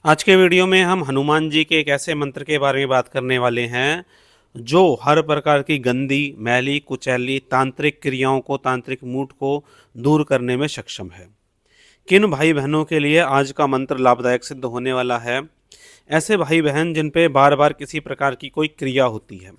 आज के वीडियो में हम हनुमान जी के एक ऐसे मंत्र के बारे में बात करने वाले हैं जो हर प्रकार की गंदी, मैली, कुचैली तांत्रिक क्रियाओं को, तांत्रिक मूड को दूर करने में सक्षम है। किन भाई बहनों के लिए आज का मंत्र लाभदायक सिद्ध होने वाला है? ऐसे भाई बहन जिन पे बार बार किसी प्रकार की कोई क्रिया होती है,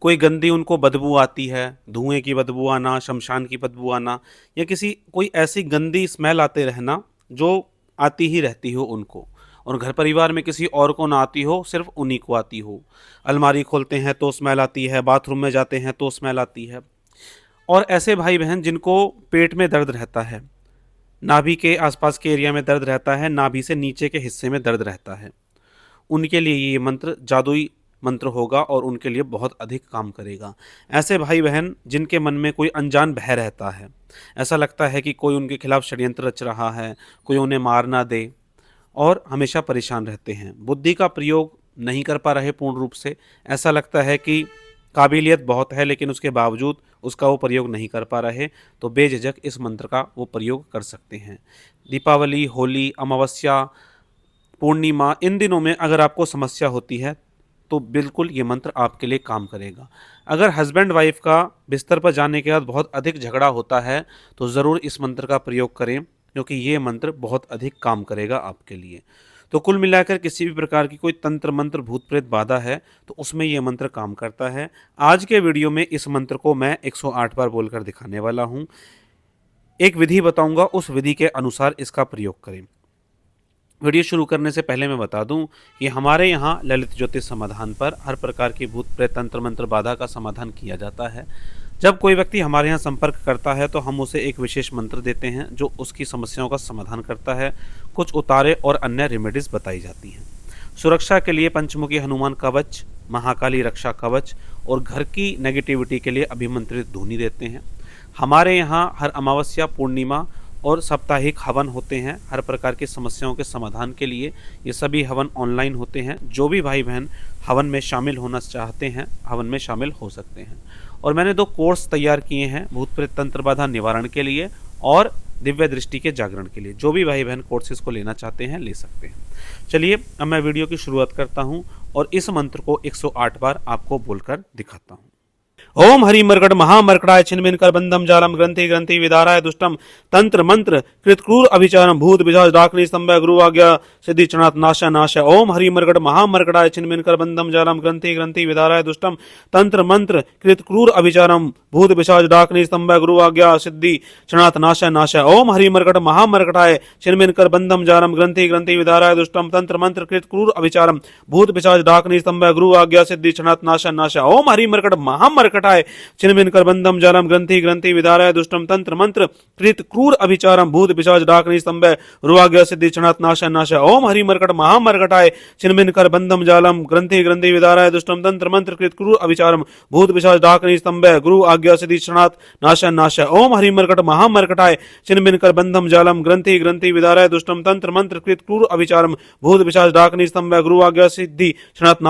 कोई गंदी उनको बदबू आती है, धुएं की बदबू आना, शमशान की बदबू आना, या कोई ऐसी गंदी स्मेल आते रहना जो आती ही रहती हो उनको, और घर परिवार में किसी और को ना आती हो, सिर्फ उन्हीं को आती हो। अलमारी खोलते हैं तो स्मेल आती है, बाथरूम में जाते हैं तो स्मेल आती है। और ऐसे भाई बहन जिनको पेट में दर्द रहता है, नाभि के आसपास के एरिया में दर्द रहता है, नाभि से नीचे के हिस्से में दर्द रहता है, उनके लिए ये मंत्र जादुई मंत्र होगा और उनके लिए बहुत अधिक काम करेगा। ऐसे भाई बहन जिनके मन में कोई अनजान भय रहता है, ऐसा लगता है कि कोई उनके खिलाफ षड्यंत्र रच रहा है, कोई उन्हें मार ना दे, और हमेशा परेशान रहते हैं, बुद्धि का प्रयोग नहीं कर पा रहे पूर्ण रूप से, ऐसा लगता है कि काबिलियत बहुत है लेकिन उसके बावजूद उसका वो प्रयोग नहीं कर पा रहे, तो बेझिझक इस मंत्र का वो प्रयोग कर सकते हैं। दीपावली, होली, अमावस्या, पूर्णिमा, इन दिनों में अगर आपको समस्या होती है तो बिल्कुल ये मंत्र आपके लिए काम करेगा। अगर हस्बैंड वाइफ का बिस्तर पर जाने के बाद बहुत अधिक झगड़ा होता है तो ज़रूर इस मंत्र का प्रयोग करें, क्योंकि ये मंत्र बहुत अधिक काम करेगा आपके लिए। तो कुल मिलाकर किसी भी प्रकार की कोई तंत्र मंत्र भूत प्रेत बाधा है तो उसमें ये मंत्र काम करता है। आज के वीडियो में इस मंत्र को मैं 108 बार बोलकर दिखाने वाला हूँ। एक विधि बताऊंगा, उस विधि के अनुसार इसका प्रयोग करें। वीडियो शुरू करने से पहले मैं बता दूं कि हमारे यहाँ ललित ज्योतिष समाधान पर हर प्रकार की भूत प्रेत तंत्र मंत्र बाधा का समाधान किया जाता है। जब कोई व्यक्ति हमारे यहाँ संपर्क करता है तो हम उसे एक विशेष मंत्र देते हैं जो उसकी समस्याओं का समाधान करता है। कुछ उतारे और अन्य रेमेडीज बताई जाती हैं। सुरक्षा के लिए पंचमुखी हनुमान कवच, महाकाली रक्षा कवच और घर की नेगेटिविटी के लिए अभिमंत्रित धूनी देते हैं। हमारे यहाँ हर अमावस्या, पूर्णिमा और साप्ताहिक हवन होते हैं हर प्रकार की समस्याओं के समाधान के लिए। ये सभी हवन ऑनलाइन होते हैं। जो भी भाई बहन हवन में शामिल होना चाहते हैं हवन में शामिल हो सकते हैं। और मैंने 2 कोर्स तैयार किए हैं भूत प्रेत तंत्र बाधा निवारण के लिए और दिव्य दृष्टि के जागरण के लिए। जो भी भाई बहन कोर्सेज को लेना चाहते हैं ले सकते हैं। चलिए अब मैं वीडियो की शुरुआत करता हूँ और इस मंत्र को 108 बार आपको बोलकर दिखाता हूँ। ओम हरि मरकट महामर्कटाय छिन्मिन कर बंधम जालम ग्रंथि ग्रंथि विदाराय दुष्टम तंत्र मंत्र कृतक्रूर अभिचारम भूत पिशाच डाकिनी स्तंभ गुरु आज्ञा सिद्धि चनात नाश नाश। ओम हरि मरकट महामर्कटाय छिन्मिन कर बंधम जालम ग्रंथि ग्रंथि विदाराय दुष्टम तंत्र मंत्र कृतक्रूर अभिचारम भूत पिशाच डाकिनी स्तंभ गुरु आज्ञा सिद्धि चनात नाश नाश। ओम हरि मरकट महामर्कटाय छिन्मिन कर बंधम जालम ग्रंथि ग्रंथि विदाराय दुष्टम तंत्र मंत्र कृतक्रूर अभिचारम भूत पिशाच डाकिनी स्तंभ गुरु आज्ञा सिद्धि चनात नाश नाश। ओम हरि मरकट महामर्कटाय छिन्मिन कर बंधम जालम ग्रंथि ग्रंथि विदाराय दुष्टम तंत्र मंत्र कृत क्रूर अभिचारम भूत पिशाच डाकिनी स्तंभ रुआज्ञा सिद्धि चनात नाश नाश। ओम हरि मरकट महामर्कटाय छिन्मिन कर बंधम जालम ग्रंथि ग्रंथि विदाराय दुष्टम तंत्र मंत्र कृत क्रूर अभिचारम भूत पिशाच डाकिनी स्तंभ गुरु आज्ञा सिद्धि चनात नाश नाश। ओम हरि मरकट महामर्कटाय छिन्मिन कर बंधम जालम ग्रंथि ग्रंथि विदाराय दुष्टम तंत्र मंत्र कृत क्रूर अभिचारम भूत पिशाच डाकिनी स्तंभ गुरु आज्ञा सिद्धि चनात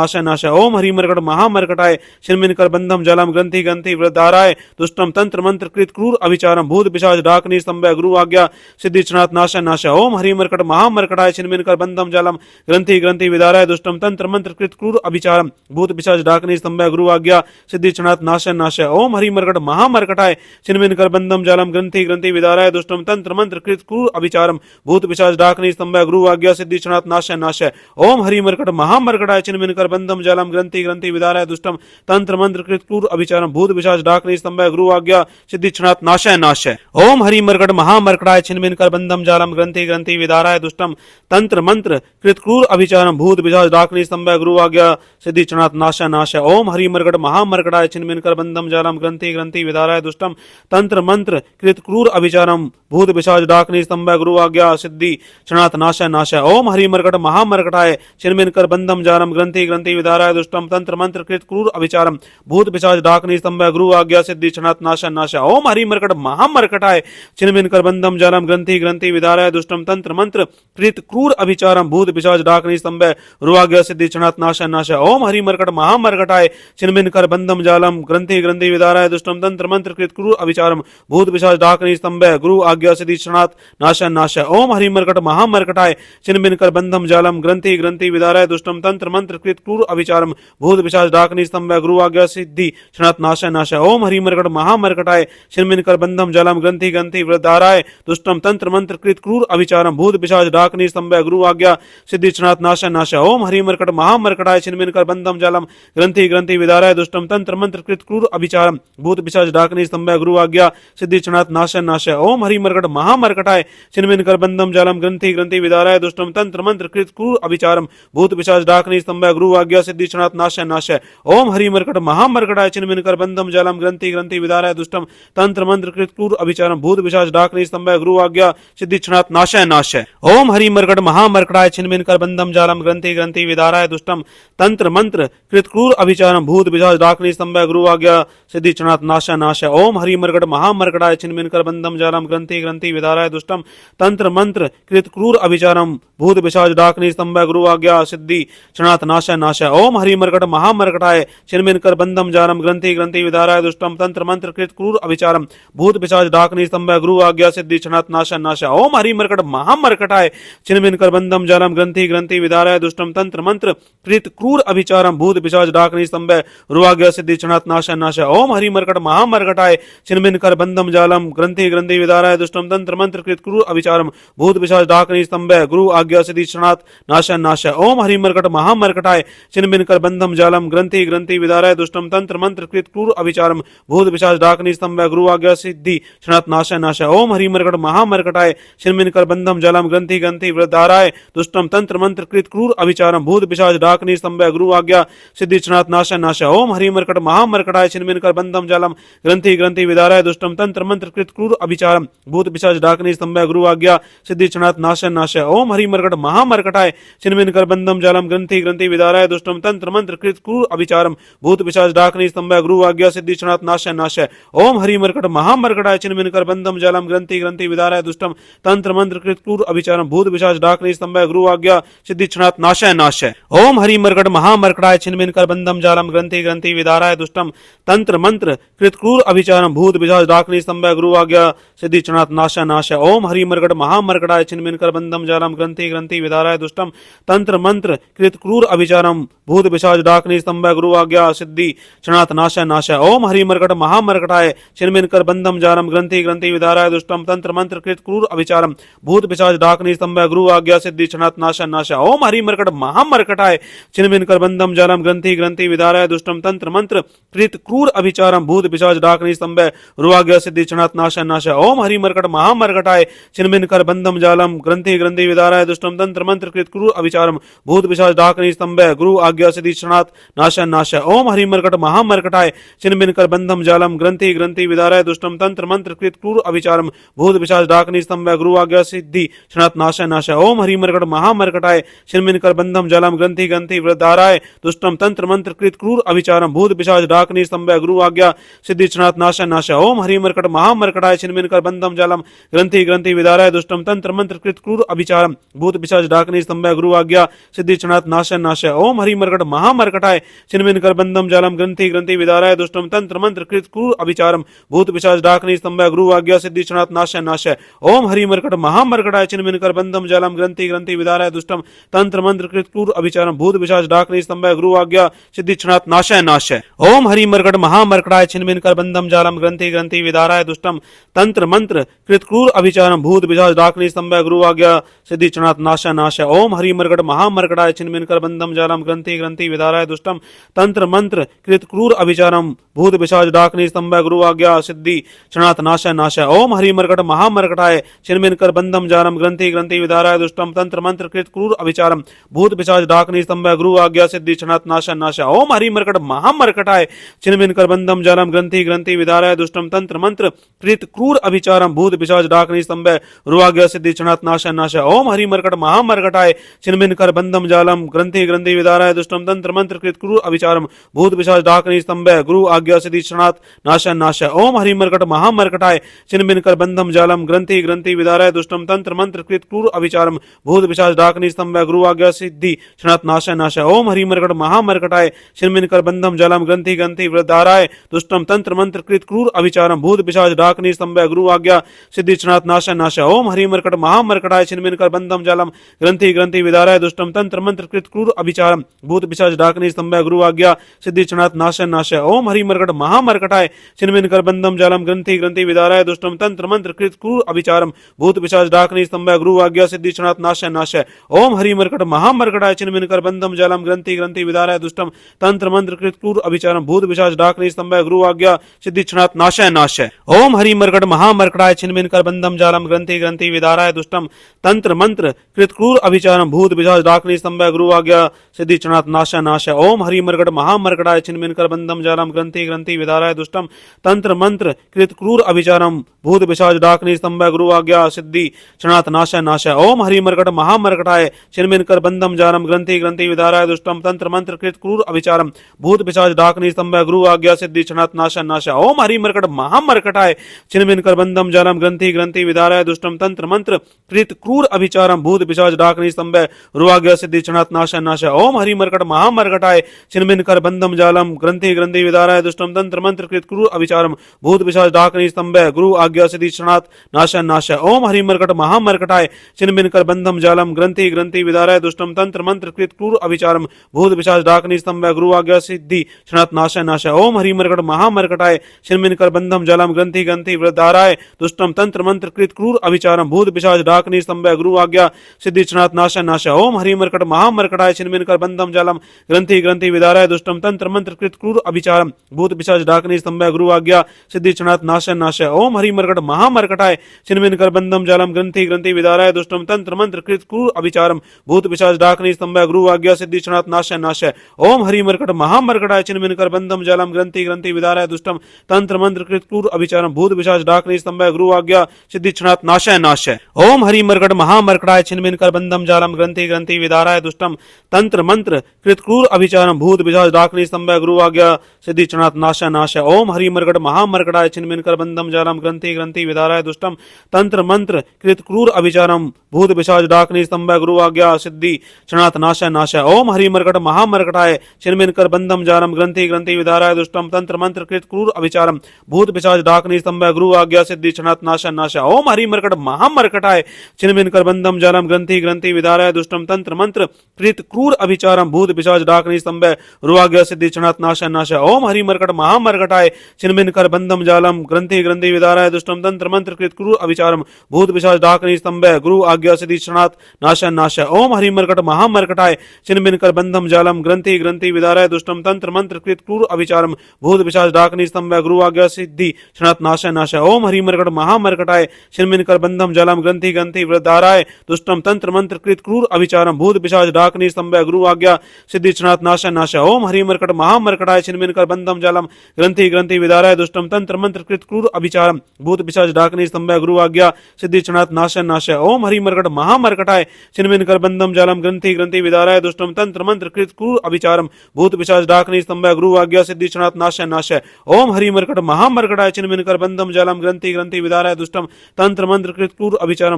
नाश नाश। ओम हरि मरकट महामर्कटाय छिन्मिन कर बंधम जालम ग्रंथि ग्रंथि विदाराय दुष्टम तंत्र मंत्र कृत क्रूर अभिचारम भूत पिशाच डाकिनी स्तंभ गुरु आज्ञा सिद्धि चनात नाश नाश। ओम हरि मरकट महामर्कटाय छिन्मिन कर बंधम जालम ग्रंथि ग्रंथि विदाराय दुष्टम तंत्र मंत्र कृत क्रूर अभिचारम भूत पिशाच डाकिनी स्तंभ गुरु आज्ञा सिद्धि चनात नाश नाश। ओम हरि मरकट महामर्कटाय छिन्मिन कर बंधम जालम ग्रंथि ग्रंथि विदाराय दुष्टम तंत्र मंत्र कृत क्रूर अभिचारम भूत पिशाच डाकिनी स्तंभ गुरु आज्ञा सिद्धि चनात नाश नाश। ओम हरि मरकट महामर्कटाय छिन्मिन कर बंधम जालम ग्रंथि ग्रंथि विदाराय दुष्टम तंत्र मंत्र कृत क्रूर अभिचारम भूत पिशाच डाकिनी स्तंभ गुरु आज्ञा सिद्धि चनात नाश नाश। ओम हरि मरकट महामर्कटाय छिन्मिन कर बंधम जालम ग्रंथि ग्रंथि विदाराय दुष्टम तंत्र मंत्र कृत क्रूर अभिचारम भूत पिशाच डाकिनी स्तंभ गुरु आज्ञा सिद्धि चनात नाश नाश। ओम हरि मरकट महामर्कटाय छिन्मिन कर बंधम जालम ग्रंथि ग्रंथि विदाराय दुष्टम तंत्र मंत्र कृत क्रूर अभिचारम भूत पिशाच डाकिनी स्तंभ गुरु आज्ञा सिद्धि चनात नाश नाश। ओम हरि मरकट महामर्कटाय छिन्मिन कर बंधम जालम ग्रंथि ग्रंथि विदाराय दुष्टम तंत्र मंत्र कृत क्रूर अभिचारम भूत पिशाच डाकिनी डाकनी स्तंभ गुरु आज्ञा सिद्धि क्षणात् नाशः नाशः। ओम हरि मर्कट महामर्कटाय छिन्नभिन्न करबंधम जालम ग्रंथि ग्रंथि विदाराय दुष्टम तंत्र मंत्र कृत क्रूर अभिचारम भूत पिशाच डाकनी स्तंभ गुरु आज्ञा सिद्धि क्षणात् नाशः नाशः। ओम हरि मर्कट महामर्कटाय छिन्नभिन्न करबंधम जालम ग्रंथि ग्रंथि विदाराय दुष्टम तंत्र मंत्र कृत क्रूर अभिचारम भूत पिशाच डाकनी स्तंभ गुरु आज्ञा सिद्धि क्षणात् नाशः नाशः। ओम हरि मर्कट महामर्कटाय छिन्नभिन्न करबंधम जालम ग्रंथि ग्रंथि विदाराय दुष्टम तंत्र मंत्र कृत क्रूर अभिचारम भूत पिशाच डाकनी स्तंभ गुरु आज्ञा सिद्धि क्षणात् नाशः नाशः। ओम हरि मर्कट महामर्कटाय छिन्नभिन्न करबंधम जालम ग्रंथि ग्रंथि विदाराय दुष्टम तंत्र मंत्र कृत क्रूर अभिचारम भूत पिशाच डाकनी स्तंभ गुरु आज्ञा सिद्धि क्षणात् नाशः नाशः। ओम हरि मर्कट महामर्कटाय छिन्नभिन्न करबंधम जालम ग्रंथि ग्रंथि विदाराय दुष्टम तंत्र मंत्र कृत क्रूर अभिचारम भूत पिशाच डाकनी स्तंभ गुरु आज्ञा सिद्धि क्षणात् नाशः नाशः। ओम हरि मर्कट महामर्कटाय छिन्नभिन्न करबंधम जालम ग्रंथि ग्रंथि विदाराय दुष्टम तंत्र मंत्र कृत क्रूर अभिचारम भूत पिशाच डाकनी स्तंभ गुरु आज्ञा सिद्धि क्षणात् नाशः नाशः। ओम हरि मर्कट महामर्कटाय छिन्नभिन्न करबंधम जालम ग्रंथि ग्रंथि विदाराय दुष्टम तंत्र मंत्र कृत क्रूर अभिचारम भूत पिशाच डाकनी स्तंभ गुरु आज्ञा सिद्धि क्षणात् नाशः नाशः। ओम हरि मर्कट महामर्कटाय छिन्नभिन्न करबंधम जालम ग्रंथि ग्रंथि विदाराय दुष्टम तंत्र मंत्र कृत क्रूर अभिचारम भूत पिशाच डाकनी स्तंभ गुरु आज्ञा सिद्धि क्षणात् नाशः नाशः। ओम हरि मर्कट महामर्कटाय छिन्नभिन्न करबंधम जालम ग्रंथि ग्रंथि विदाराय दुष्टम तंत्र मंत्र कृत क्रूर अभिचारम भूत पिशाच डाकनी स्तंभ गुरु आज्ञा सिद्धि क्षणात् नाशः नाशः। ओम हरि मर्कट महामर्कटाय छिन्नभिन्न करबंधम जालम ग्रंथि ग्रंथि विदाराय दुष्टम तंत्र मंत्र कृत क्रूर अभिचारम भूत पिशाच डाकनी स्तंभ गुरु आज्ञा सिद्धि क्षणात् नाशः नाशः। ओम हरि मर्कट महामर्कटाय छिन्नभिन्न करबंधम जालम ग्रंथि ग्रंथि विदाराय दुष्टम तंत्र मंत्र कृत क्रूर अभिचारम भूत पिशाच डाकनी स्तंभ गुरु आज्ञा सिद्धि क्षणात् नाशः नाशः। ओम हरि मर्कट महामर्कटाय छिन्नभिन्न करबंधम जालम ग्रंथि ग्रंथि विदाराय दुष्टम तंत्र मंत्र कृत क्रूर अभिचारम भूत पिशाच डाकनी स्तंभ गुरु आज्ञा सिद्धि क्षणात् नाशः नाशः। ओम हरि मर्कट महामर्कटाय छिन्नभिन्न करबंधम जालम ग्रंथि ग्रंथि विदाराय दुष्टम तंत्र मंत्र कृत क्रूर अभिचारम भूत पिशाच डाकनी स्तंभ गुरु आज्ञा सिद्धि क्षणात् नाशः नाशः। ओम हरि मर्कट महामर्कटाय छिन्नभिन्न करबंधम जालम ग्रंथि ग्रंथि विदाराय दुष्टम तंत्र मंत्र कृत क्रूर अभिचारम भूत पिशाच डाकनी स्तंभ गुरु आज्ञा सिद्धि क्षणात् नाशः नाशः। ओम हरि मर्कट महामर्कटाय छिन्नभिन्न करबंधम जालम ग्रंथि ग्रंथि विदाराय दुष्टम तंत्र मंत्र कृत क्रूर अभिचारम भूत पिशाच डाकनी स्तंभ गुरु आज्ञा सिद्धि क्षणात् नाशः नाशः। ओम हरि मर्कट महामर्कटाय छिन्नभिन्न करबंधम जालम ग्रंथि ग्रंथि विदाराय दुष्टम तंत्र मंत्र कृत क्रूर अभिचारम भूत पिशाच डाकनी स्तंभ गुरु आज्ञा सिद्धि क्षणात् नाशः नाशः। ओम हरि मर्कट महामर्कटाय छिन्नभिन्न करबंधम जालम ग्रंथि ग्रंथि विदाराय दुष्टम तंत्र मंत्र कृत क्रूर अभिचारम भूत पिशाच डाकनी स्तंभ गुरु आज्ञा सिद्धि क्षणात् नाशः नाशः। ओम हरि मर्कट महामर्कटाय छिन्नभिन्न करबंधम जालम ग्रंथि ग्रंथि विदाराय दुष्टम तंत्र मंत्र कृत क्रूर अभिचारम भूत पिशाच डाकनी स्तंभ गुरु आज्ञा सिद्धि क्षणात् नाशः नाशः। ओम हरि मर्कट महामर्कटाय छिन्नभिन्न करबंधम जालम ग्रंथि ग्रंथि विदाराय दुष्टम तंत्र मंत्र कृत क्रूर अभिचारम भूत पिशाच डाकनी स्तंभ गुरु आज्ञा सिद्धि क्षणात् नाशः नाशः। ओम हरि मर्कट महामर्कटाय छिन्नभिन्न करबंधम जालम ग्रंथि ग्रंथि विदाराय दुष्टम तंत्र मंत्र कृत क्रूर अभिचारम भूत पिशाच डाकनी स्तंभ गुरु आज्ञा सिद्धि क्षणात् नाशः नाशः। ओम हरि मर्कट महामर्कटाय छिन्नभिन्न करबंधम जालम ग्रंथि ग्रंथि विदाराय दुष्टम तंत्र मंत्र कृत क्रूर अभिचारम भूत पिशाच डाकनी स्तंभ गुरु आज्ञा सिद्धि क्षणात् नाशः नाशः। ओम हरि मर्कट महामर्कटाय छिन्नभिन्न करबंधम जालम ग्रंथि ग्रंथि विदाराय दुष्टम तंत्र मंत्र कृत क्रूर अभिचारम भूत पिशाच डाकनी स्तंभ गुरु आज्ञा सिद्धि क्षणात् नाशः नाशः। ओम हरि मर्कट महामर्कटाय छिन्नभिन्न करबंधम जालम ग्रंथि ग्रंथि विदाराय दुष्टम तंत्र मंत्र कृत क्रूर अभिचारम भूत पिशाच डाकनी स्तंभ गुरु आज्ञा सिद्धि क्षणात् नाशः नाशः। ओम हरि मर्कट महामर्कटाय छिन्नभिन्न करबंधम जालम ग्रंथि ग्रंथि विदाराय दुष्टम तंत्र मंत्र कृत क्रूर अभिचारम भूत पिशाच डाकनी स्तंभ गुरु आज्ञा सिद्धि क्षणात् नाशः नाशः। ओम हरि मर्कट महामर्कटाय छिन्नभिन्न करबंधम जालम ग्रंथि ग्रंथि विदाराय दुष्टम तंत्र मंत्र कृत क्रूर अभिचारम भूत पिशाच डाकनी स्तंभ गुरु आज्ञा सिद्धि क्षणात् नाशः नाशः। ओम हरि मर्कट महामर्कटाय छिन्नभिन्न करबंधम जालम ग्रंथि ग्रंथि विदाराय दुष्टम तंत्र मंत्र कृत क्रूर अभिचारम भूत पिशाच डाकनी स्तंभ गुरु आज्ञा सिद्धि क्षणात् नाशः नाशः। ओम हरि मर्कट महामर्कटाय छिन्नभिन्न करबंधम जालम ग्रंथि ग्रंथि विदाराय दुष्टम तंत्र मंत्र कृत क्रूर अभिचारम भूत पिशाच डाकनी स्तंभ गुरु आज्ञा सिद्धि क्षणात् नाशः नाशः। ओम हरि मर्कट महामर्कटाय छिन्नभिन्न करबंधम जालम ग्रंथि ग्रंथि विदाराय दुष्टम तंत्र मंत्र कृत क्रूर अभिचारम भूत पिशाच डाकनी स्तंभ गुरु आज्ञा सिद्धि क्षणात् नाशः नाशः। ओम हरि मर्कट महामर्कटाय छिन्नभिन्न करबंधम जालम ग्रंथि ग्रंथि विदाराय दुष्टम तंत्र मंत्र कृत क्रूर अभिचारम भूत पिशाच डाकनी स्तंभ गुरु आज्ञा सिद्धि क्षणात् नाशः नाशः। ओम हरि मर्कट महामर्कटाय छिन्नभिन्न करबंधम जालम ग्रंथि ग्रंथि विदाराय दुष्टम तंत्र मंत्र कृत क्रूर अभिचारम भूत पिशाच डाकनी स्तंभ गुरु आज्ञा सिद्धि क्षणात् नाशः नाशः। ओम हरि मर्कट महामर्कटाय छिन्नभिन्न करबंधम जालम ग्रंथि ग्रंथि विदाराय दुष्टम तंत्र मंत्र कृत क्रूर अभिचारम भूत पिशाच डाकनी स्तंभ गुरु आज्ञा सिद्धि क्षणात् नाशः नाशः। ओम हरि मर्कट महामर्कटाय छिन्नभिन्न करबंधम जालम ग्रंथि ग्रंथि विदाराय दुष्टम तंत्र मंत्र कृत क्रूर अभिचारम भूत पिशाच डाकनी स्तंभ स्तंभय गुरु आज्ञा सिद्धि क्षणात् नाशय नाशय। ओम हरिमर्कट महामर्कटाय छिन्नभिन्न कर बंधम जालम ग्रंथि ग्रंथि विदाराय दुष्टम तंत्र मंत्र कृत क्रूर अभिचारम भूत पिशाच डाकनी स्तंभय गुरु आज्ञा सिद्धि क्षणात् नाशय नाशय। ओम हरिमर्कट महामर्कटाय छिन्नभिन्न कर बंधम जालम ग्रंथि ग्रंथि विदाराय दुष्टम तंत्र मंत्र कृत क्रूर अभिचारम भूत पिशाच डाकनी स्तंभय गुरु आज्ञा सिद्धि क्षणात् नाशय नाशय। ओम हरिमर्कट महामर्कटाय छिन्नभिन्न कर बंधम जालम ग्रंथि ग्रंथि विदाराय दुष्टम तंत्र मंत्र कृत क्रूर अभिचारम भूत पिशाच डाकनी स्तंभय गुरु आज्ञा सिद्धि क्षणात् नाशय नाशय। ओम हरिमर्कट महामर्कटाय छिन्नभिन्न कर बंधम जालम ग्रंथि ग्रंथि विदाराय दुष्टम तंत्र मंत्र कृत क्रूर अभिचारम भूत पिशाच डाकनी स्तंभय गुरु आज्ञा सिद्धि क्षणात् नाशय नाशय। ओम हरिमर्कट महामर्कटाय छिन्नभिन्न कर बंधम जालम ग्रंथि ग्रंथि विदाराय दुष्टम तंत्र मंत्र कृत क्रूर अभिचारम भूत पिशाच डाकनी स्तंभय गुरु आज्ञा सिद्धि क्षणात् नाशय नाशय। ओम हरिमर्कट महामर्कटाय छिन्नभिन्न कर बंधम जालम ग्रंथि ग्रंथि विदाराय दुष्टम तंत्र मंत्र कृत क्रूर अभिचारम भूत पिशाच डाकनी स्तंभय गुरु आज्ञा सिद्धि क्षणात् नाशय नाशय। ओम हरिमर्कट महामर्कटाय छिन्नभिन्न कर बंधम जालम ग्रंथि ग्रंथि विदाराय दुष्टम तंत्र मंत्र कृत क्रूर अभिचारम भूत पिशाच डाकनी स्तंभय गुरु आज्ञा सिद्धि क्षणात् नाशय नाशय। ओम हरिमर्कट महामर्कटाय छिन्नभिन्न कर बंधम जालम ग्रंथि ग्रंथि विदाराय दुष्टम तंत्र मंत्र कृत क्रूर अभिचारम भूत पिशाच डाकनी स्तंभय गुरु आज्ञा सिद्धि क्षणात् नाशय नाशय। ओम हरिमर्कट महामर्कटाय छिन्नभिन्न कर बंधम जालम ग्रंथि ग्रंथि विदाराय दुष्टम तंत्र मंत्र कृत क्रूर अभिचारम भूत पिशाच डाकनी स्तंभय गुरु आज्ञा सिद्धि क्षणात् नाशय नाशय। ओम हरिमर्कट महामर्कटाय छिन्नभिन्न कर बंधम जालम ग्रंथि ग्रंथि विदाराय दुष्टम तंत्र मंत्र कृत क्रूर अभिचारम भूत पिशाच डाकनी स्तंभय गुरु आज्ञा सिद्धि क्षणात् नाशय नाशय। ओम हरिमर्कट महामर्कटाय छिन्नभिन्न कर बंधम जालम ग्रंथि ग्रंथि विदाराय दुष्टम तंत्र मंत्र कृत क्रूर अभिचारम भूत पिशाच डाकनी स्तंभय गुरु आज्ञा सिद्धि क्षणात् नाशय नाशय। ओम हरिमर्कट महामर्कटाय छिन्नभिन्न कर बंधम जालम ग्रंथि ग्रंथि विदाराय दुष्टम तंत्र मंत्र कृत क्रूर अभिचारम भूत पिशाच डाकनी स्तंभय गुरु आज्ञा सिद्धि क्षणात् नाशय नाशय। ओम हरिमर्कट महामर्कटाय छिन्नभिन्न कर बंधम जालम ग्रंथि ग्रंथि विदाराय दुष्टम तंत्र मंत्र कृत क्रूर अभिचारम भूत पिशाच डाकनी स्तंभय गुरु आज्ञा सिद्धि क्षणात् नाशय नाशय। ओम हरिमर्कट महामर्कटाय छिन्नभिन्न कर बंधम जालम ग्रंथि ग्रंथि विदाराय दुष्टम तंत्र मंत्र कृत क्रूर अभिचारम भूत पिशाच डाकनी स्तंभय गुरु आज्ञा सिद्धि क्षणात् नाशय नाशय। ओम हरिमर्कट महामर्कटाय छिन्नभिन्न कर बंधम जालम ग्रंथि ग्रंथि विदाराय दुष्टम तंत्र मंत्र कृत क्रूर अभिचारम भूत पिशाच डाकनी स्तंभय गुरु आज्ञा सिद्धि क्षणात् नाशय नाशय। ओम हरिमर्कट महामर्कटाय छिन्नभिन्न कर बंधम जालम ग्रंथि ग्रंथि विदाराय दुष्टम तंत्र मंत्र कृत क्रूर अभिचारम भूत पिशाच डाकनी स्तंभय गुरु आज्ञा सिद्धि क्षणात् नाशय नाशय। ओम हरिमर्कट महामर्कटाय छिन्नभिन्न कर बंधम जालम ग्रंथि ग्रंथि विदाराय दुष्टम तंत्र मंत्र कृत क्रूर अभिचारम भूत पिशाच डाकनी स्तंभय गुरु आज्ञा सिद्धि क्षणात् नाशय नाशय। ओम हरिमर्कट महामर्कटाय छिन्नभिन्न कर बंधम जालम ग्रंथि ग्रंथि विदाराय दुष्टम तंत्र मंत्र कृत क्रूर अभिचारम भूत पिशाच डाकनी स्तंभय गुरु आज्ञा सिद्धि क्षणात् नाशय नाशय। ओम हरिमर्कट महामर्कटाय छिन्नभिन्न कर बंधम जालम ग्रंथि ग्रंथि विदाराय दुष्टम तंत्र मंत्र कृत क्रूर अभिचारम भूत पिशाच डाकनी स्तंभय गुरु आज्ञा सिद्धि क्षणात् नाशय नाशय। ओम हरिमर्कट महामर्कटाय छिन्नभिन्न कर बंधम जालम ग्रंथि ग्रंथि विदाराय दुष्टम तंत्र मंत्र कृत क्रूर अभिचारम भूत पिशाच डाकनी स्तंभय गुरु आज्ञा सिद्धि क्षणात् नाशय नाशय। ओम हरिमर्कट महामर्कटाय छिन्नभिन्न कर बंधम जालम ग्रंथि ग्रंथि विदाराय दुष्टम तंत्र मंत्र कृत क्रूर अभिचारम भूत पिशाच डाकनी स्तंभय गुरु आज्ञा सिद्धि क्षणात् नाशय नाशय। ओम हरिमर्कट महामर्कटाय छिन्नभिन्न कर बंधम जालम ग्रंथि ग्रंथि विदाराय दुष्टम तंत्र मंत्र कृत क्रूर अभिचारम भूत पिशाच डाकनी स्तंभय गुरु आज्ञा सिद्धि क्षणात् नाशय नाशय। ओम हरिमर्कट महामर्कटाय छिन्नभिन्न कर बंधम जालम ग्रंथि ग्रंथि विदाराय दुष्टम तंत्र मंत्र कृत क्रूर अभिचारम भूत पिशाच डाकनी स्तंभय गुरु आज्ञा सिद्धि क्षणात् नाशय नाशय। ओम हरिमर्कट महामर्कटाय छिन्नभिन्न कर बंधम जालम ग्रंथि ग्रंथि विदाराय दुष्टम तंत्र मंत्र कृत क्रूर अभिचारम भूत पिशाच डाकनी स्तंभय गुरु आज्ञा सिद्धि क्षणात् नाशय नाशय। ओम हरिमर्कट महामर्कटाय छिन्नभिन्न कर बंधम जालम ग्रंथि ग्रंथि विदाराय दुष्टम तंत्र मंत्र कृत क्रूर अभिचारम भूत पिशाच डाकनी स्तंभय गुरु आज्ञा सिद्धि क्षणात् नाशय नाशय। ओम हरिमर्कट महामर्कटाय छिन्नभिन्न कर बंधम जालम ग्रंथि ग्रंथि विदाराय दुष्टम तंत्र मंत्र कृत क्रूर अभिचारम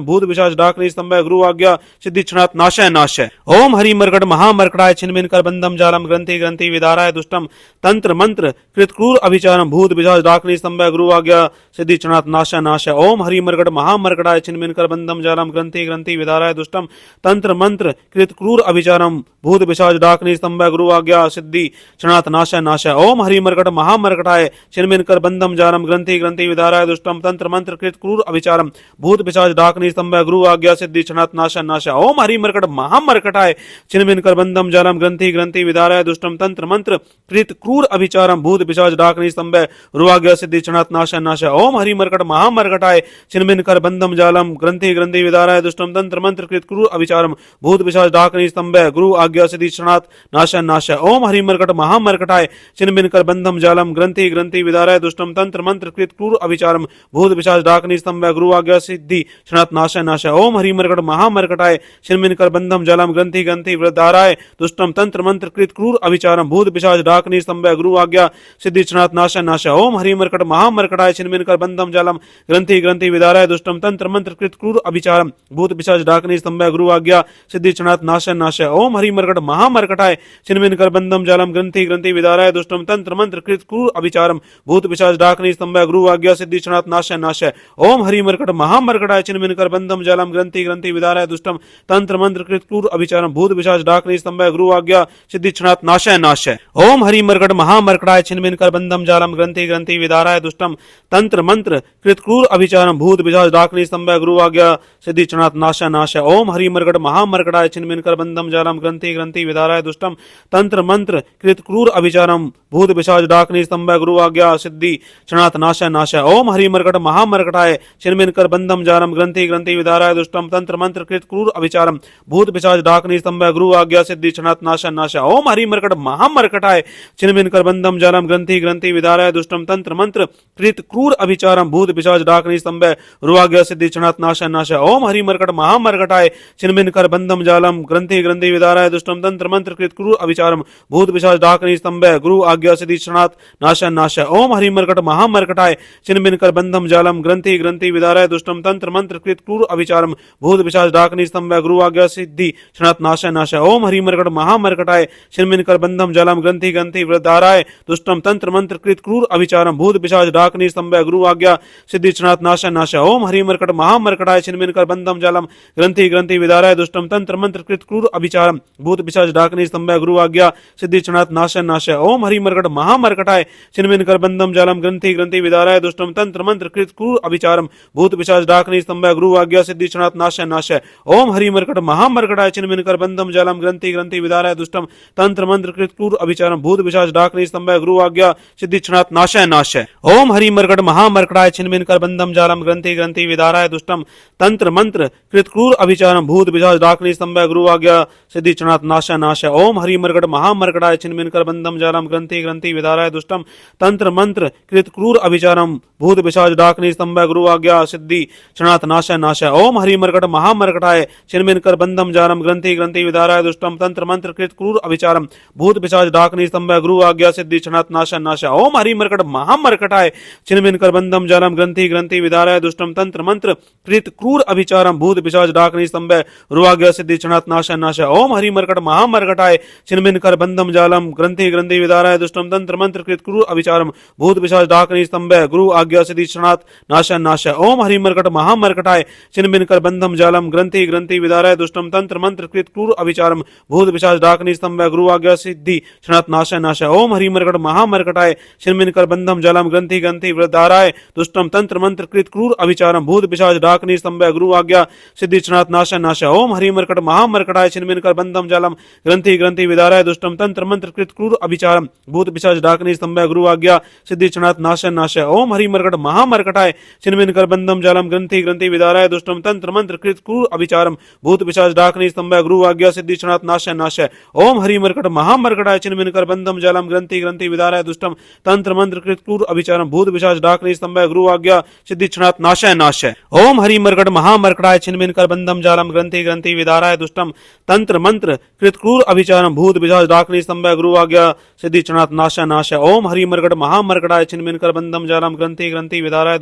भूत पिशाच डाकनी स्तंभय गुरु आज्ञा सिद्धि क्षणात् नाशय नाशय। ओम हरिमर्कट महामर्कटाय छिन्नभिन्न कर बंधम जालम ग्रंथि ग्रंथि विदाराय दुष्टम तंत्र मंत्र कृत क्रूर अभिचारम भूत पिशाच डाकनी स्तंभय गुरु आज्ञा सिद्धि क्षणात् नाशय नाशय। ओम हरिमर्कट महामर्कटाय छिन्नभिन्न कर बंधम जालम ग्रंथि ग्रंथि विदाराय दुष्टम तंत्र मंत्र कृत क्रूर अभिचारम भूत पिशाच डाकनी स्तंभय गुरु आज्ञा सिद्धि क्षणात् नाशय नाशय। ओम हरिमर्कट महामर्कटाय छिन्नभिन्न कर बंधम जालम ग्रंथि ग्रंथि विदाराय दुष्टम तंत्र मंत्र कृत क्रूर अभिचारम भूत पिशाच डाकनी स्तंभय गुरु आज्ञा सिद्धि क्षणात् नाशय नाशय। ओम हरिमर्कट महामर्कटाय छिन्नभिन्न कर बंधम जालम ग्रंथि ग्रंथि विदाराय दुष्टम तंत्र मंत्र कृत क्रूर अभिचारम भूत पिशाच डाकनी स्तंभय गुरु आज्ञा सिद्धि क्षणात् नाशय नाशय। ओम हरिमर्कट महामर्कटाय छिन्नभिन्न कर बंधम जालम ग्रंथि ग्रंथि विदाराय दुष्टम तंत्र मंत्र कृत क्रूर अभिचारम भूत पिशाच डाकनी स्तंभय गुरु आज्ञा सिद्धि क्षणात् नाशय नाशय। ओम हरिमर्कट महामर्कटाय छिन्नभिन्न कर बंधम जालम ग्रंथि ग्रंथि विदाराय दुष्टम तंत्र मंत्र कृत क्रूर अभिचारम भूत पिशाच डाकनी स्तंभय गुरु आज्ञा सिद्धि क्षणात् नाश नाश। ओम हरि मर्कट महामर्कटाय छिन्नभिन्न बंधम जालम ग्रंथि ग्रंथि विदाराय दुष्टम तंत्र मंत्र कृत क्रूर अभिचारम भूत पिशाच डाकनी स्तंभ गुरु आज्ञा सिद्धि क्षणात् नाश नाश। ओम हरि मर्कट महामर्कटाय छिन्नभिन्न बंधम जालम ग्रंथि ग्रंथि विदाराय दुष्टम तंत्र मंत्र कृत क्रूर अभिचारम भूत पिशाच डाकनी स्तंभ गुरु आज्ञा सिद्धि क्षणात् नाश नाश। ओम हरि मर्कट महामर्कटाय छिन्नभिन्न बंधम जालम ग्रंथि ग्रंथि विदाराय दुष्टम तंत्र मंत्र कृत क्रूर अभिचारम भूत पिशाच डाकनी स्तंभ गुरु आज्ञा सिद्धि क्षणात् नाश नाश। ओम हरि मर्कट महामर्कटाय छिन्नभिन्न बंधम जालम ग्रंथि ग्रंथि विदाराय दुष्टम तंत्र मंत्र कृत क्रूर अभिचारम भूत पिशाच डाकनी स्तंभ गुरु आज्ञा सिद्धि क्षणात् नाश नाश। ओम हरि मर्कट महामर्कटाय छिन्नभिन्न बंधम जालम ग्रंथि ग्रंथि विदाराय दुष्टम तंत्र मंत्र कृत क्रूर अभिचारम भूत पिशाच डाकनी स्तंभ गुरु आज्ञा सिद्धि क्षणात् नाश नाश। ओम हरि मर्कट महामर्कटाय छिन्नभिन्न बंधम जालम ग्रंथि ग्रंथि विदाराय दुष्टम तंत्र मंत्र कृत क्रूर अभिचारम भूत पिशाच डाकनी स्तंभ गुरु आज्ञा सिद्धि क्षणात् नाश नाश। ओम हरि मर्कट महामर्कटाय छिन्नभिन्न बंधम जालम ग्रंथि ग्रंथि विदाराय दुष्टम तंत्र मंत्र कृत क्रूर अभिचारम भूत पिशाच डाकनी स्तंभ गुरु आज्ञा सिद्धि क्षणात् नाश नाश। ओम हरि मर्कट महामर्कटाय छिन्नभिन्न बंधम जालम ग्रंथि ग्रंथि विदाराय दुष्टम तंत्र मंत्र कृत क्रूर अभिचारम भूत पिशाच डाकनी स्तंभ गुरु आज्ञा सिद्धि क्षणात् नाश नाश। ओम हरि मर्कट महामर्कटाय छिन्नभिन्न बंधम जालम ग्रंथि ग्रंथि विदाराय दुष्टम तंत्र मंत्र कृत क्रूर अभिचारम भूत पिशाच डाकनी स्तंभ गुरु आज्ञा सिद्धि क्षणात् नाश नाश। ओम हरि मर्कट महामर्कटाय छिन्नभिन्न बंधम जालम ग्रंथि ग्रंथि विदाराय दुष्टम तंत्र मंत्र कृत क्रूर अभिचारम भूत पिशाच डाकनी स्तंभ गुरु आज्ञा सिद्धि क्षणात् नाश नाश। ओम हरि मर्कट महामर्कटाय छिन्नभिन्न बंधम जालम ग्रंथि ग्रंथि विदाराय दुष्टम तंत्र मंत्र कृत क्रूर अभिचारम भूत पिशाच डाकनी स्तंभ गुरु आज्ञा सिद्धि क्षणात् नाश नाश। ओम हरि मर्कट महामर्कटाय छिन्नभिन्न बंधम जालम ग्रंथि ग्रंथि विदाराय दुष्टम तंत्र मंत्र कृत क्रूर अभिचारम भूत पिशाच डाकनी स्तंभ गुरु आज्ञा सिद्धि क्षणात् नाश नाश। ओम हरि मर्कट महामर्कटाय छिन्नभिन्न बंधम जालम ग्रंथि ग्रंथि विदाराय दुष्टम तंत्र मंत्र कृत क्रूर अभिचारम भूत पिशाच डाकनी स्तंभ गुरु आज्ञा सिद्धि क्षणात् नाश नाश। ओम हरि मर्कट महामर्कटाय छिन्नभिन्न बंधम जालम ग्रंथि ग्रंथि विदाराय दुष्टम तंत्र मंत्र कृत क्रूर अभिचारम भूत पिशाच डाकनी स्तंभ गुरु आज्ञा सिद्धि क्षणात् नाश नाश। ओम हरि मर्कट महामर्कटाय छिन्नभिन्न बंधम जालम ग्रंथि ग्रंथि विदाराय दुष्टम तंत्र मंत्र कृत क्रूर अभिचारम भूत पिशाच डाकनी स्तंभ गुरु आज्ञा सिद्धि क्षणात् नाश नाश। ओम हरि मर्कट महामर्कटाय छिन्नभिन्न बंधम जालम ग्रंथि ग्रंथि विदाराय दुष्टम तंत्र मंत्र कृत क्रूर अभिचारम भूत पिशाच डाकनी स्तंभ गुरु आज्ञा सिद्धि क्षणात् नाश नाश। ओम हरि मर्कट महामर्कटाय छिन्नभिन्न बंधम जालम ग्रंथि ग्रंथि विदाराय दुष्टम तंत्र मंत्र कृत क्रूर अभिचारम भूत पिशाच डाकनी स्तंभ गुरु आज्ञा सिद्धि क्षणात् नाश नाश। ओम हरि मर्कट महामर्कटाय छिन्नभिन्न बंधम जालम ग्रंथि ग्रंथि विदाराय दुष्टम तंत्र मंत्र कृत क्रूर अभिचारम भूत पिशाच डाकनी स्तंभ गुरु आज्ञा सिद्धि क्षणात् नाश नाश। ओम हरि मर्कट महामर्कटाय छिन्नभिन्न बंधम जालम ग्रंथि ग्रंथि विदाराय दुष्टम तंत्र मंत्र कृत क्रूर अभिचारम भूत पिशाच डाकनी स्तंभ गुरु आज्ञा सिद्धि क्षणात् नाश नाश। ओम हरि मर्कट महामर्कटाय छिन्नभिन्न बंधम जालम ग्रंथि ग्रंथि विदाराय दुष्टम तंत्र मंत्र कृत क्रूर अभिचारम भूत पिशाच डाकनी स्तंभ गुरु आज्ञा सिद्धि क्षणात् नाश नाश। ओम हरि मर्कट महामर्कटाय छिन्नभिन्न बंधम जालम ग्रंथि ग्रंथि विदाराय दुष्टम तंत्र मंत्र कृत क्रूर अभिचारम भूत पिशाच डाकनी स्तंभ गुरु आज्ञा सिद्धि क्षणात् नाश नाश। ओम हरि मर्कट महामर्कटाय छिन्नभिन्न बंधम जालम ग्रंथि ग्रंथि विदाराय दुष्टम तंत्र मंत्र कृत क्रूर अभिचारम भूत पिशाच डाकनी स्तंभ गुरु आज्ञा सिद्धि क्षणात् नाश नाश। ओम हरि मर्कट महामर्कटाय छिन्नभिन्न बंधम जालम ग्रंथि ग्रंथि विदाराय दुष्टम तंत्र मंत्र कृत क्रूर अभिचारम भूत पिशाच डाकनी स्तंभ गुरु आज्ञा सिद्धि क्षणात् नाश नाश। ओम हरि मर्कट महामर्कटाय छिन्नभिन्न बंधम जालम ग्रंथि ग्रंथि विदाराय दुष्टम तंत्र मंत्र कृत क्रूर अभिचारम भूत पिशाच डाकनी स्तंभ गुरु आज्ञा सिद्धि क्षणात् नाश नाश। ओम हरि मर्कट महामर्कटाय छिन्नभिन्न बंधम जालम ग्रंथि ग्रंथि विदाराय दुष्टम तंत्र मंत्र कृत क्रूर अभिचारम भूत पिशाच डाकनी स्तंभ गुरु आज्ञा सिद्धि क्षणात् नाश नाश। ओम हरि मर्कट महामर्कटाय छिन्नभिन्न बंधम जालम ग्रंथि ग्रंथि विदाराय दुष्टम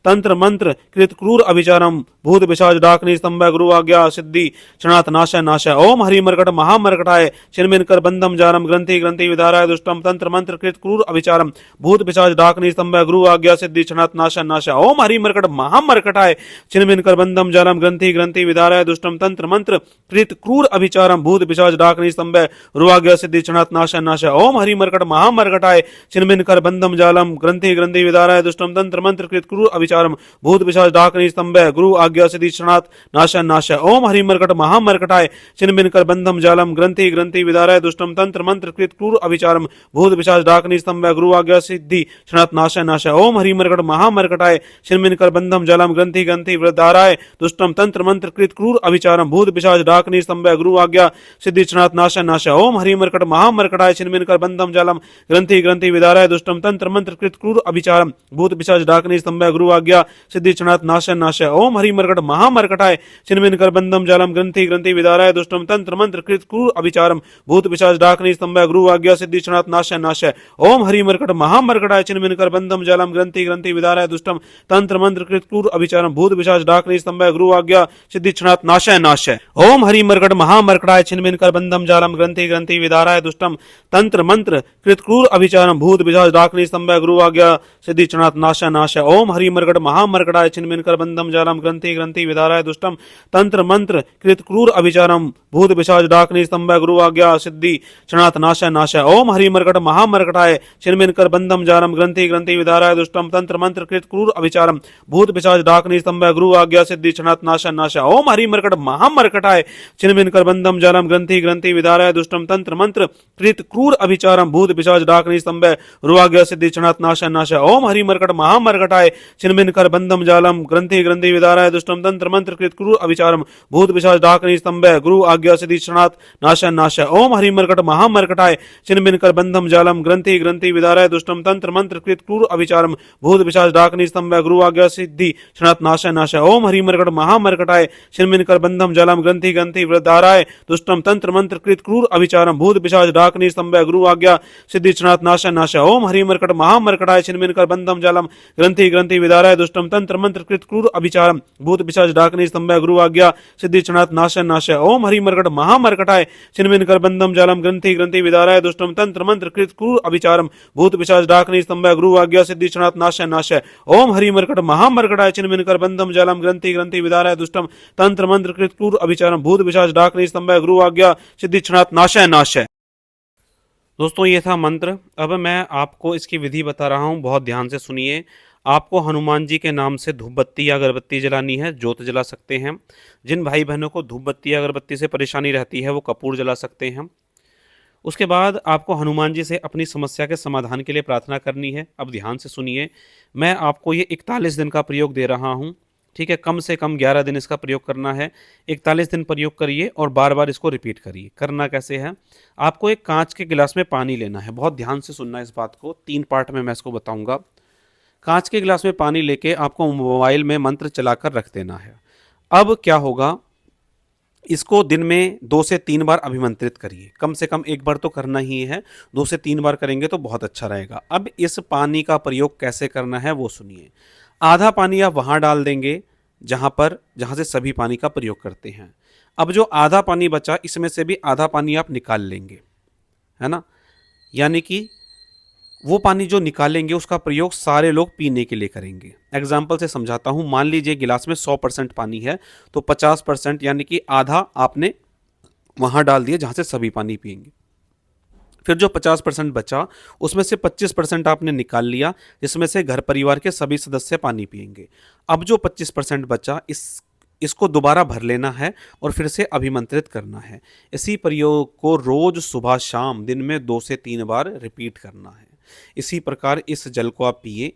तंत्र मंत्र कृत क्रूर अभिचारम भूत पिशाच डाकनी स्तंभ गुरु आज्ञा सिद्धि क्षणात् नाश नाश। ओम हरि मर्कट महामर्कटाय छिन्नभिन्न बंधम जालम ग्रंथि ग्रंथि विदाराय दुष्टम तंत्र मंत्र कृत क्रूर अभिचारम भूत पिशाच डाकनी स्तंभ गुरु आज्ञा सिद्धि क्षणात् नाश नाश। ओम हरि मर्कट महामर्कटाय छिन्नभिन्न बंधम जालम ग्रंथि ग्रंथि विदाराय दुष्टम तंत्र मंत्र कृत क्रूर अभिचारम भूत पिशाच डाकनी स्तंभ गुरु आज्ञा सिद्धि क्षणात् नाश नाश। ओम हरि मर्कट महामर्कटाय छिन्नभिन्न बंधम जालम ग्रंथि ग्रंथि विदाराय दुष्टम तंत्र मंत्र कृत क्रूर अभिचारम भूत पिशाच डाकनी स्तंभ गुरु आज्ञा सिद्धि क्षणात् नाश नाश। ओम हरि मर्कट महामर्कटाय छिन्नभिन्न बंधम जालम ग्रंथि ग्रंथि विदाराय दुष्टम तंत्र मंत्र कृत क्रूर अभिचारम भूत पिशाच डाकनी स्तंभ गुरु आज्ञा सिद्धि क्षणात् नाश नाश। ओम हरि मर्कट महामर्कटाय छिन्नभिन्न बंधम जालम ग्रंथि ग्रंथि विदाराय दुष्टम तंत्र मंत्र कृत क्रूर अभिचारम भूत पिशाच डाकनी स्तंभ गुरु आज्ञा सिद्धि क्षणात् नाश नाश। ओम हरि मर्कट महामर्कटाय छिन्नभिन्न बंधम जालम ग्रंथि ग्रंथि विदाराय दुष्टम तंत्र मंत्र कृत क्रूर अभिचारम भूत पिशाच डाकनी स्तंभ गुरु आज्ञा सिद्धि क्षणात् नाशय नाशय। ओम हरि मर्कट महामर्कटाय छिन्नभिन्न कर बंधम जालम ग्रंथि ग्रंथि विदाराय दुष्टम तंत्र मंत्र कृत क्रूर अभिचारम भूत पिशाच डाकनी स्तंभय गुरु आज्ञा सिद्धि क्षणात् नाशय नाशय। ओम हरि मर्कट महामर्कटाय छिन्नभिन्न कर बंधम जालम ग्रंथि ग्रंथि विदाराय दुष्टम तंत्र मंत्र कृत क्रूर अभिचारम भूत पिशाच डाकनी स्तंभय गुरु आज्ञा सिद्धि क्षणात् नाशय नाशय। ओम हरि मर्कट महामर्कटाय छिन्नभिन्न कर बंधम जालम ग्रंथि ग्रंथि विदाराय दुष्टम तंत्र मंत्र कृत क्रूर अभिचारम भूत पिशाच डाकनी स्तंभय गुरु आज्ञा सिद्धि क्षणात् नाशय नाशय। ओम हरि मर्कट महामर्कटाय छिन्नभिन्न कर बंधम जालम ग्रंथि ग्रंथि विदाराय दुष्टम तंत्र मंत्र कृत क्रूर अभिचारम भूत पिशाच डाकनी स्तंभय गुरु आज्ञा सिद्धि क्षणात् नाशय नाशय। ओम हरि मर्कट महामर्कटाय छिन्नभिन्न कर बंधम जालम ग्रंथि ग्रंथि विदाराय दुष्टम तंत्र मंत्र कृत क्रूर अभिचारम भूत पिशाच डाकनी स्तंभय गुरु आज्ञा सिद्धि क्षणात् नाशय नाशय। ओम हरि मर्कट महामर्कटाय छिन्नभिन्न कर बंधम जालम ग्रंथि ग्रंथि विदाराय दुष्टम तंत्र मंत्र कृत क्रूर अभिचारम भूत पिशाच डाकनी स्तंभय गुरु आज्ञा सिद्धि क्षणात् नाशय नाशय। ओम हरि मर्कट महामर्कटाय छिन्नभिन्न कर बंधम जालम ग्रंथि ग्रंथि विदाराय दुष्टम तंत्र मंत्र कृत क्रूर अभिचारम भूत पिशाच डाकनी स्तंभय गुरु आज्ञा सिद्धि क्षणात् नाशय नाशय। ओम हरि मर्कट महामर्कटाय छिन्नभिन्न कर बंधम जालम ग्रंथि ग्रंथि विदाराय दुष्टम तंत्र मंत्र कृत क्रूर अभिचारम भूत पिशाच डाकनी स्तंभय गुरु आज्ञा सिद्धि क्षणात् नाशय नाशय। ओम हरि मर्कट महामर्कटाय छिन्नभिन्न कर बंधम जालम ग्रंथि ग्रंथि विदाराय दुष्टम तंत्र मंत्र कृत क्रूर अभिचारम भूत पिशाच डाकनी स्तंभय गुरु आज्ञा सिद्धि क्षणात् नाशय नाशय। ओम हरि मर्कट महामर्कटाय छिन्नभिन्न कर बंधम जालम ग्रंथि ग्रंथि विदाराय दुष्टम तंत्र मंत्र कृत क्रूर अभिचारम भूत पिशाच डाकनी स्तंभय गुरु आज्ञा सिद्धि क्षणात् नाशय नाशय। ओम हरि मर्कट महामर्कटाय छिन्नभिन्न कर बंधम जालम ग्रंथि ग्रंथि विदाराय दुष्टम तंत्र मंत्र कृत क्रूर अभिचारम भूत पिशाच डाकनी स्तंभय गुरु आज्ञा सिद्धि क्षणात् नाशय नाशय। दोस्तों ये था मंत्र। अब मैं आपको इसकी विधि बता रहा हूँ, बहुत ध्यान से सुनिए। आपको हनुमान जी के नाम से धूप बत्ती या अगरबत्ती जलानी है, जोत जला सकते हैं। जिन भाई बहनों को धूप बत्ती या अगरबत्ती से परेशानी रहती है वो कपूर जला सकते हैं। उसके बाद आपको हनुमान जी से अपनी समस्या के समाधान के लिए प्रार्थना करनी है। अब ध्यान से सुनिए, मैं आपको ये 41 दिन का प्रयोग दे रहा हूँ, ठीक है। कम से कम 11 दिन इसका प्रयोग करना है। 41 दिन प्रयोग करिए और बार बार इसको रिपीट करिए। करना कैसे है, आपको एक कांच के गिलास में पानी लेना है। बहुत ध्यान से सुनना इस बात को, 3 पार्ट में मैं इसको बताऊंगा। कांच के गिलास में पानी लेके आपको मोबाइल में मंत्र चलाकर रख देना है। अब क्या होगा, इसको दिन में 2 से 3 बार अभिमंत्रित करिए। कम से कम एक बार तो करना ही है, 2 से 3 बार करेंगे तो बहुत अच्छा रहेगा। अब इस पानी का प्रयोग कैसे करना है वो सुनिए। आधा पानी आप वहाँ डाल देंगे जहाँ से सभी पानी का प्रयोग करते हैं। अब जो आधा पानी बचा, इसमें से भी आधा पानी आप निकाल लेंगे, है ना। यानी कि वो पानी जो निकालेंगे उसका प्रयोग सारे लोग पीने के लिए करेंगे। एग्जाम्पल से समझाता हूँ। मान लीजिए गिलास में 100% पानी है तो 50% यानी कि आधा आपने वहाँ डाल दिया जहाँ से सभी पानी पिएंगे। फिर जो 50% बचा उसमें से 25% आपने निकाल लिया, जिसमें से घर परिवार के सभी सदस्य पानी पिएंगे। अब जो 25% बचा इसको दोबारा भर लेना है और फिर से अभिमंत्रित करना है। इसी प्रयोग को रोज सुबह शाम दिन में 2 से 3 बार रिपीट करना है। इसी प्रकार इस जल को आप पिए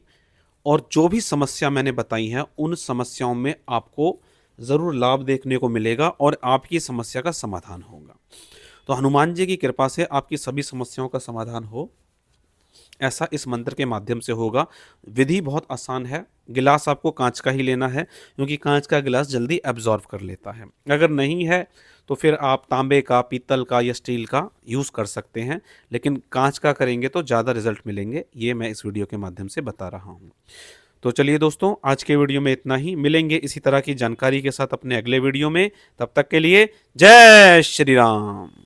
और जो भी समस्या मैंने बताई है उन समस्याओं में आपको ज़रूर लाभ देखने को मिलेगा और आपकी समस्या का समाधान होगा। तो हनुमान जी की कृपा से आपकी सभी समस्याओं का समाधान हो, ऐसा इस मंत्र के माध्यम से होगा। विधि बहुत आसान है। गिलास आपको कांच का ही लेना है क्योंकि कांच का गिलास जल्दी एब्जॉर्व कर लेता है। अगर नहीं है तो फिर आप तांबे का, पीतल का या स्टील का यूज़ कर सकते हैं, लेकिन कांच का करेंगे तो ज़्यादा रिजल्ट मिलेंगे। ये मैं इस वीडियो के माध्यम से बता रहा हूँ। तो चलिए दोस्तों, आज के वीडियो में इतना ही। मिलेंगे इसी तरह की जानकारी के साथ अपने अगले वीडियो में। तब तक के लिए जय श्री राम।